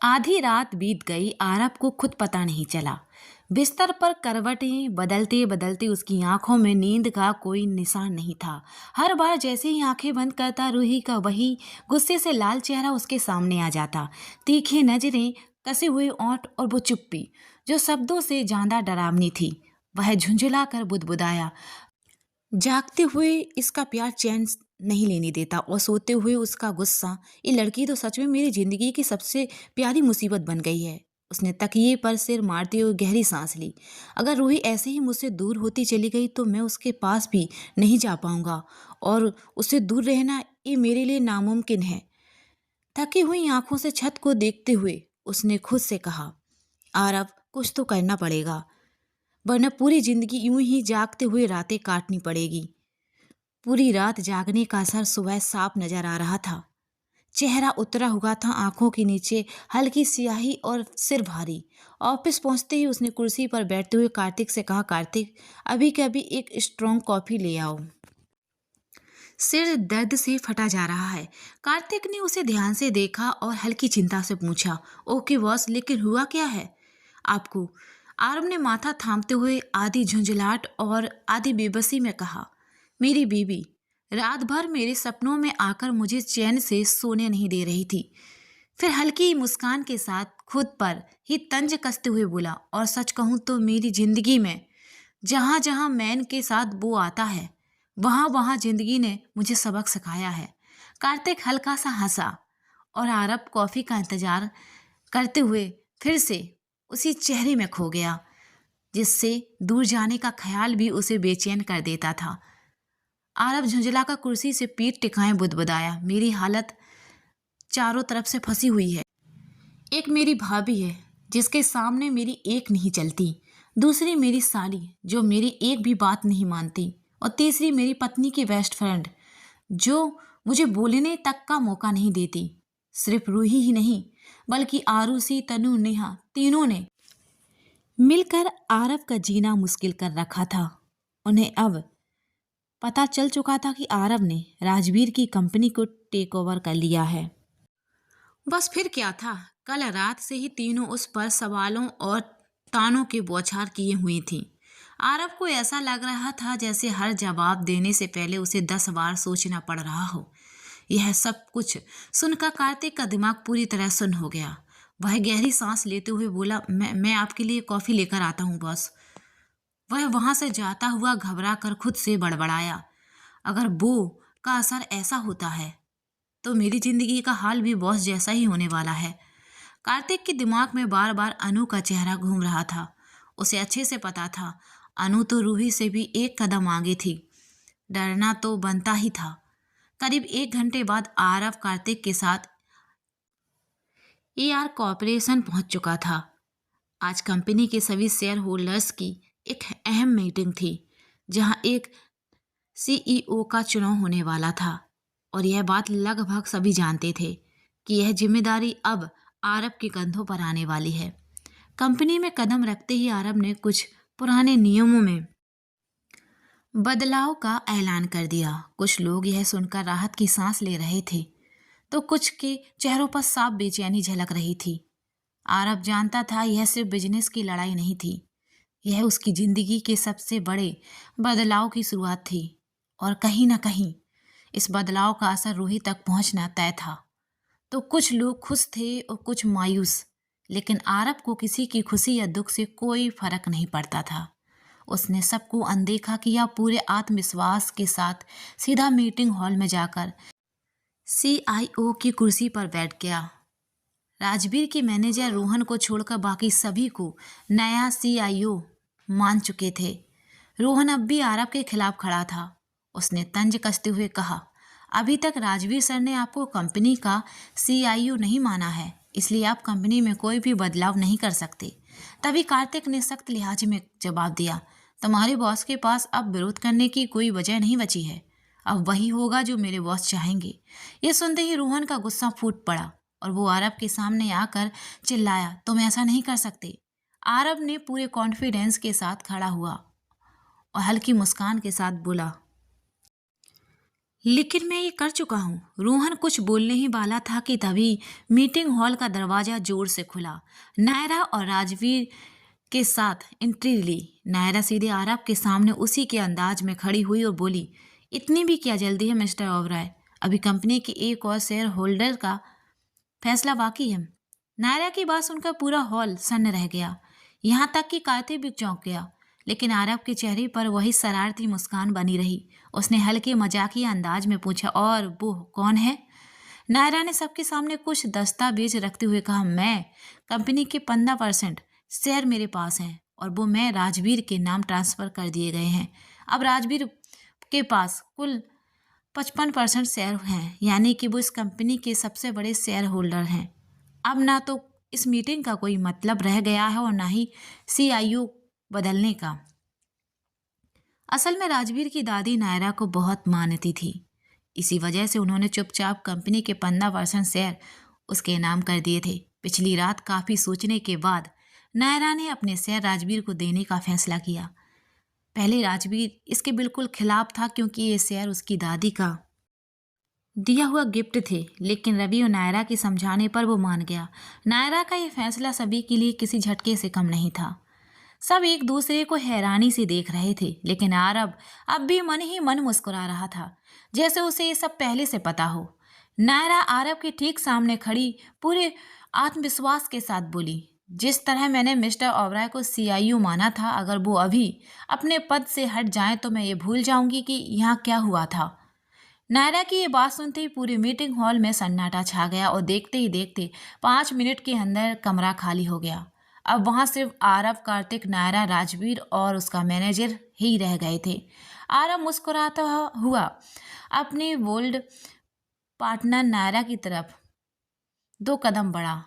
आधी रात बीत गई, आरब को खुद पता नहीं चला। बिस्तर पर करवटें बदलते बदलते उसकी आंखों में नींद का कोई निशान नहीं था। हर बार जैसे ही आंखें बंद करता, रूही का वही गुस्से से लाल चेहरा उसके सामने आ जाता। तीखी नजरें, कसे हुए ओंठ और वो चुप्पी जो शब्दों से ज्यादा डरावनी थी। वह झुंझुला कर बुदबुदाया, जागते हुए इसका प्यार चैन नहीं लेने देता और सोते हुए उसका गुस्सा। ये लड़की तो सच में मेरी जिंदगी की सबसे प्यारी मुसीबत बन गई है। उसने तकिए पर सिर मारते हुए गहरी सांस ली। अगर रूही ऐसे ही मुझसे दूर होती चली गई तो मैं उसके पास भी नहीं जा पाऊंगा, और उससे दूर रहना ये मेरे लिए नामुमकिन है। थकी हुई आंखों से छत को देखते हुए उसने खुद से कहा, आरव, कुछ तो करना पड़ेगा, वरना पूरी जिंदगी यूं ही जागते हुए रातें काटनी पड़ेगी। पूरी रात जागने का असर सुबह साफ नजर आ रहा था। चेहरा उतरा हुआ था, आंखों के नीचे हल्की स्याही और सिर भारी। ऑफिस पहुंचते ही उसने कुर्सी पर बैठते हुए कार्तिक से कहा, कार्तिक, अभी के अभी एक स्ट्रॉन्ग कॉफी ले आओ, सिर दर्द से फटा जा रहा है। कार्तिक ने उसे ध्यान से देखा और हल्की चिंता से पूछा, ओके बॉस, लेकिन हुआ क्या है आपको? आरव ने माथा थामते हुए आधी झुंझलाहट और आधी बेबसी में कहा, मेरी बीबी रात भर मेरे सपनों में आकर मुझे चैन से सोने नहीं दे रही थी। फिर हल्की मुस्कान के साथ खुद पर ही तंज कसते हुए बोला, और सच कहूं तो मेरी जिंदगी में जहां जहां मैन के साथ वो आता है, वहां वहां जिंदगी ने मुझे सबक सिखाया है। कार्तिक हल्का सा हंसा और आरब कॉफी का इंतजार करते हुए फिर से उसी चेहरे में खो गया, जिससे दूर जाने का ख्याल भी उसे बेचैन कर देता था। आरब झुंझला का कुर्सी से पीठ टिकाए बुदबुदाया, मेरी हालत चारों तरफ से फंसी हुई है। एक मेरी भाभी है जिसके सामने मेरी एक नहीं चलती, दूसरी मेरी साली जो मेरी एक भी बात नहीं मानती, और तीसरी मेरी पत्नी की बेस्ट फ्रेंड जो मुझे बोलने तक का मौका नहीं देती। सिर्फ रूही ही नहीं, बल्कि आरुषि, तनु, नेहा, तीनों ने मिलकर आरव का जीना मुश्किल कर रखा था। उन्हें अब पता चल चुका था कि आरव ने राजवीर की कंपनी को टेक ओवर कर लिया है। बस फिर क्या था, कल रात से ही तीनों उस पर सवालों और तानों की बौछार किए हुई थी। आरव को ऐसा लग रहा था जैसे हर जवाब देने से पहले उसे 10 बार सोचना पड़ रहा हो। यह सब कुछ सुनकर कार्तिक का दिमाग पूरी तरह सुन्न हो गया। वह गहरी सांस लेते हुए बोला, मैं आपके लिए कॉफी लेकर आता हूँ बॉस। वह वहां से जाता हुआ घबरा कर खुद से बड़बड़ाया, अगर वो का असर ऐसा होता है तो मेरी जिंदगी का हाल भी बॉस जैसा ही होने वाला है। कार्तिक के दिमाग में बार बार अनु का चेहरा घूम रहा था। उसे अच्छे से पता था अनु तो रूही से भी एक कदम आगे थी। डरना तो बनता ही था। करीब 1 घंटे बाद आरव कार्तिक के साथ एआर कॉर्पोरेशन पहुंच चुका था। आज कंपनी के सभी शेयर होल्डर्स की एक अहम मीटिंग थी, जहां एक सीईओ का चुनाव होने वाला था, और यह बात लगभग सभी जानते थे कि यह जिम्मेदारी अब आरब के कंधों पर आने वाली है। कंपनी में कदम रखते ही आरब ने कुछ पुराने नियमों में बदलाव का ऐलान कर दिया। कुछ लोग यह सुनकर राहत की सांस ले रहे थे, तो कुछ के चेहरों पर साफ बेचैनी झलक रही थी। आरब जानता था यह सिर्फ बिजनेस की लड़ाई नहीं थी, यह उसकी जिंदगी के सबसे बड़े बदलाव की शुरुआत थी, और कहीं ना कहीं इस बदलाव का असर रूही तक पहुंचना तय था। तो कुछ लोग खुश थे और कुछ मायूस, लेकिन आरब को किसी की खुशी या दुख से कोई फर्क नहीं पड़ता था। उसने सबको अनदेखा किया, पूरे आत्मविश्वास के साथ सीधा मीटिंग हॉल में जाकर सीआईओ की कुर्सी पर बैठ गया। राजवीर के मैनेजर रोहन को छोड़कर बाकी सभी को नया सीआईओ मान चुके थे। रोहन अब भी आरब के खिलाफ खड़ा था। उसने तंज कसते हुए कहा, अभी तक राजवीर सर ने आपको कंपनी का सीआईओ नहीं माना है, इसलिए आप कंपनी में कोई भी बदलाव नहीं कर सकते। तभी कार्तिक ने सख्त लिहाज में जवाब दिया, तुम्हारे बॉस के पास अब विरोध करने की कोई वजह नहीं बची है। अब वही होगा जो मेरे बॉस चाहेंगे। ये सुनते ही रोहन का गुस्सा फूट पड़ा और वो आरब के सामने आकर चिल्लाया, तुम ऐसा नहीं कर सकते। आरब ने पूरे कॉन्फिडेंस के साथ खड़ा हुआ और हल्की मुस्कान के साथ बोला, लेकिन मैं ये कर चुका हूँ। रोहन कुछ बोलने ही वाला था कि तभी मीटिंग हॉल का दरवाजा जोर से खुला। नायरा और राजवीर के साथ एंट्री ली। नायरा सीधे आरब के सामने उसी के अंदाज में खड़ी हुई और बोली, इतनी भी क्या जल्दी है मिस्टर ओबराय? अभी कंपनी के एक और शेयर होल्डर का फैसला बाकी है। नायरा की बात सुनकर पूरा हॉल सन्न रह गया, यहाँ तक कि कार्तिक भी चौंक गया। लेकिन आरब के चेहरे पर वही शरारती मुस्कान बनी रही। उसने हल्के मजाकिया अंदाज में पूछा, और वो कौन है? नायरा ने सबके सामने कुछ दस्तावेज रखते हुए कहा, मैं कंपनी के 15% शेयर मेरे पास हैं और वो मैं राजवीर के नाम ट्रांसफ़र कर दिए गए हैं। अब राजवीर के पास कुल 55% शेयर हैं, यानी कि वो इस कंपनी के सबसे बड़े शेयर होल्डर हैं। अब ना तो इस मीटिंग का कोई मतलब रह गया है और ना ही CIO बदलने का। असल में राजवीर की दादी नायरा को बहुत मानती थी। इसी वजह से उन्होंने चुपचाप कंपनी के 15% शेयर उसके नाम कर दिए थे। पिछली रात काफ़ी सोचने के बाद नायरा ने अपने शेयर राजवीर को देने का फैसला किया। पहले राजवीर इसके बिल्कुल खिलाफ था, क्योंकि ये शेयर उसकी दादी का दिया हुआ गिफ्ट थे, लेकिन रवि और नायरा के समझाने पर वो मान गया। नायरा का ये फैसला सभी के लिए किसी झटके से कम नहीं था। सब एक दूसरे को हैरानी से देख रहे थे, लेकिन आरब अब भी मन ही मन मुस्कुरा रहा था, जैसे उसे ये सब पहले से पता हो। नायरा आरब के ठीक सामने खड़ी पूरे आत्मविश्वास के साथ बोली, जिस तरह मैंने मिस्टर ओबराय को CIO माना था, अगर वो अभी अपने पद से हट जाएं तो मैं ये भूल जाऊंगी कि यहाँ क्या हुआ था। नायरा की ये बात सुनते ही पूरे मीटिंग हॉल में सन्नाटा छा गया और देखते ही देखते 5 मिनट के अंदर कमरा खाली हो गया। अब वहाँ सिर्फ आरव, कार्तिक, नायरा, राजवीर और उसका मैनेजर ही रह गए थे। आरव मुस्कुराता हुआ अपनी बोल्ड पार्टनर नायरा की तरफ 2 कदम बढ़ा।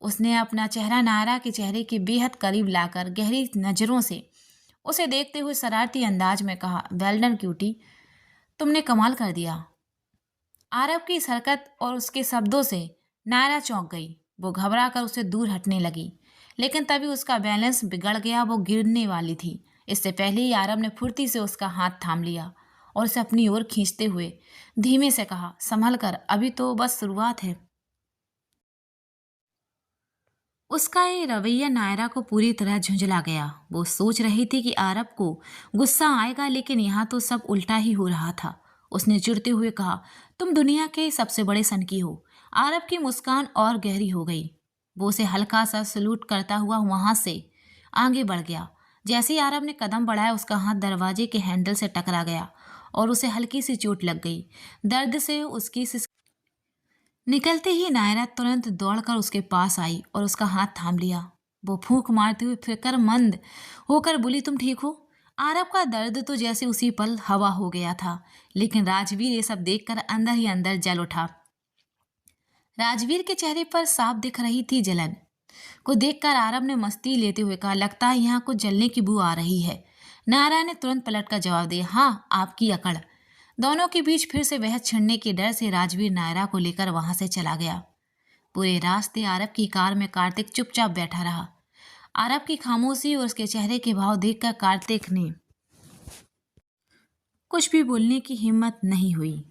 उसने अपना चेहरा नायरा के चेहरे के बेहद करीब लाकर गहरी नज़रों से उसे देखते हुए शरारती अंदाज में कहा, वेल डन क्यूटी, तुमने कमाल कर दिया। आरव की इस हरकत और उसके शब्दों से नायरा चौंक गई। वो घबरा कर उसे दूर हटने लगी, लेकिन तभी उसका बैलेंस बिगड़ गया। वो गिरने वाली थी। इससे पहले ही आरव ने फुर्ती से उसका हाथ थाम लिया और उसे अपनी ओर खींचते हुए धीमे से कहा, संभल कर, अभी तो बस शुरुआत है। उसका ये रवैया नायरा को पूरी तरह झुंझला गया। वो सोच रही थी कि आरब को गुस्सा आएगा, लेकिन यहाँ तो सब उल्टा ही हो रहा था। उसने चिढ़ते हुए कहा, तुम दुनिया के सबसे बड़े सनकी हो। आरब की मुस्कान और गहरी हो गई। वो उसे हल्का सा सलूट करता हुआ वहां से आगे बढ़ गया। जैसे ही आरब ने कदम बढ़ाया, उसका हाथ दरवाजे के हैंडल से टकरा गया और उसे हल्की सी चोट लग गई। दर्द से उसकी निकलते ही नायरा तुरंत दौड़कर उसके पास आई और उसका हाथ थाम लिया। वो फूंक मारते हुए फिक्रमंद होकर बोली, तुम ठीक हो? आरब का दर्द तो जैसे उसी पल हवा हो गया था, लेकिन राजवीर ये सब देखकर अंदर ही अंदर जल उठा। राजवीर के चेहरे पर साफ दिख रही थी जलन। को देखकर आरब ने मस्ती लेते हुए कहा, लगता है यहाँ कुछ जलने की बू आ रही है। नायरा ने तुरंत पलटकर जवाब दिया, हाँ, आपकी अकड़। दोनों के बीच फिर से बहस छिड़ने के डर से राजवीर नायरा को लेकर वहां से चला गया। पूरे रास्ते आरब की कार में कार्तिक चुपचाप बैठा रहा। आरब की खामोशी और उसके चेहरे के भाव देखकर कार्तिक ने कुछ भी बोलने की हिम्मत नहीं हुई।